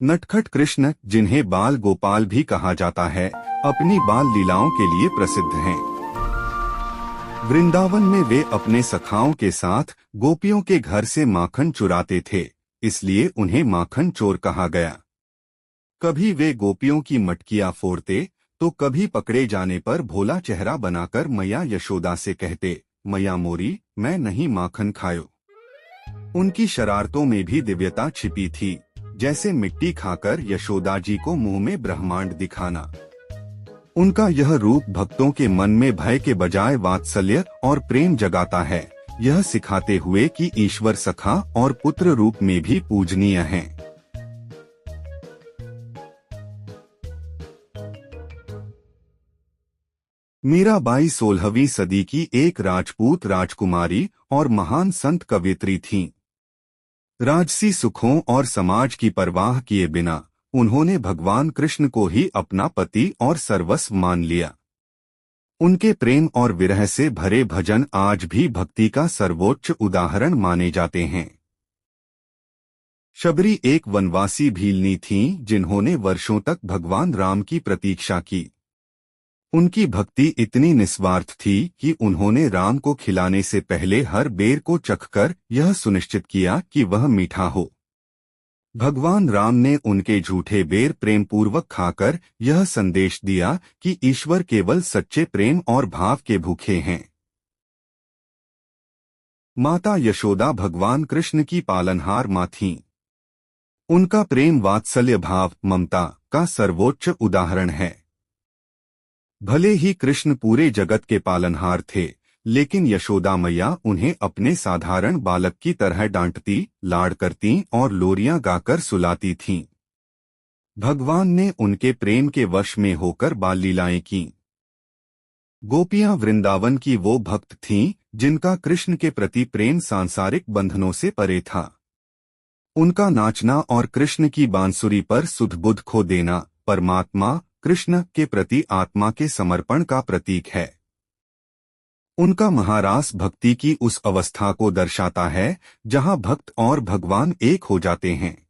नटखट कृष्ण, जिन्हें बाल गोपाल भी कहा जाता है, अपनी बाल लीलाओं के लिए प्रसिद्ध हैं। वृंदावन में वे अपने सखाओं के साथ गोपियों के घर से माखन चुराते थे, इसलिए उन्हें माखन चोर कहा गया। कभी वे गोपियों की मटकियां फोड़ते, तो कभी पकड़े जाने पर भोला चेहरा बनाकर मैया यशोदा से कहते, मैया मोरी, मैं नहीं माखन खायो। उनकी शरारतों में भी दिव्यता छिपी थी, जैसे मिट्टी खाकर यशोदा जी को मुंह में ब्रह्मांड दिखाना। उनका यह रूप भक्तों के मन में भय के बजाय वात्सल्य और प्रेम जगाता है, यह सिखाते हुए कि ईश्वर सखा और पुत्र रूप में भी पूजनीय हैं। मीराबाई 16वीं सदी की एक राजपूत राजकुमारी और महान संत कवयित्री थीं। राजसी सुखों और समाज की परवाह किए बिना उन्होंने भगवान कृष्ण को ही अपना पति और सर्वस्व मान लिया। उनके प्रेम और विरह से भरे भजन आज भी भक्ति का सर्वोच्च उदाहरण माने जाते हैं। शबरी एक वनवासी भीलनी थीं, जिन्होंने वर्षों तक भगवान राम की प्रतीक्षा की। उनकी भक्ति इतनी निस्वार्थ थी कि उन्होंने राम को खिलाने से पहले हर बेर को चखकर यह सुनिश्चित किया कि वह मीठा हो। भगवान राम ने उनके झूठे बेर प्रेमपूर्वक खाकर यह संदेश दिया कि ईश्वर केवल सच्चे प्रेम और भाव के भूखे हैं। माता यशोदा भगवान कृष्ण की पालनहार मां थीं। उनका प्रेम वात्सल्य भाव, ममता का सर्वोच्च उदाहरण है। भले ही कृष्ण पूरे जगत के पालनहार थे, लेकिन यशोदा मैया उन्हें अपने साधारण बालक की तरह डांटती, लाड़ करती और लोरियां गाकर सुलाती थीं। भगवान ने उनके प्रेम के वश में होकर बाल लीलाएं की। गोपियां वृंदावन की वो भक्त थीं, जिनका कृष्ण के प्रति प्रेम सांसारिक बंधनों से परे था। उनका नाचना और कृष्ण की बांसुरी पर सुध-बुध खो देना परमात्मा कृष्ण के प्रति आत्मा के समर्पण का प्रतीक है। उनका महारास भक्ति की उस अवस्था को दर्शाता है जहां भक्त और भगवान एक हो जाते हैं।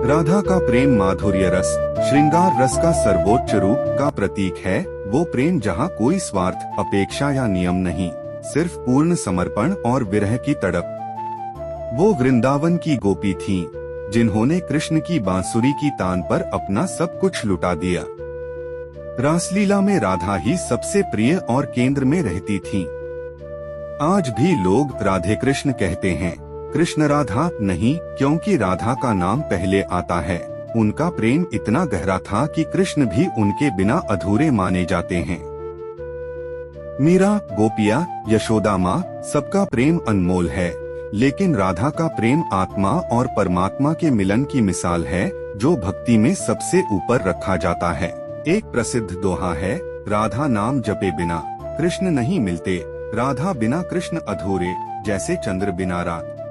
राधा का प्रेम माधुर्य रस, श्रृंगार रस का सर्वोच्च रूप का प्रतीक है। वो प्रेम जहां कोई स्वार्थ, अपेक्षा या नियम नहीं, सिर्फ पूर्ण समर्पण और विरह की तड़प। वो वृंदावन की गोपी थीं, जिन्होंने कृष्ण की बांसुरी की तान पर अपना सब कुछ लुटा दिया। रासलीला में राधा ही सबसे प्रिय और केंद्र में रहती थीं। आज भी लोग राधे कृष्ण कहते हैं, कृष्ण राधा नहीं, क्योंकि राधा का नाम पहले आता है। उनका प्रेम इतना गहरा था कि कृष्ण भी उनके बिना अधूरे माने जाते हैं। मीरा, गोपिया, यशोदा माँ, सबका प्रेम अनमोल है, लेकिन राधा का प्रेम आत्मा और परमात्मा के मिलन की मिसाल है, जो भक्ति में सबसे ऊपर रखा जाता है। एक प्रसिद्ध दोहा है, राधा नाम जपे बिना कृष्ण नहीं मिलते, राधा बिना कृष्ण अधूरे, जैसे चंद्र बिना रात।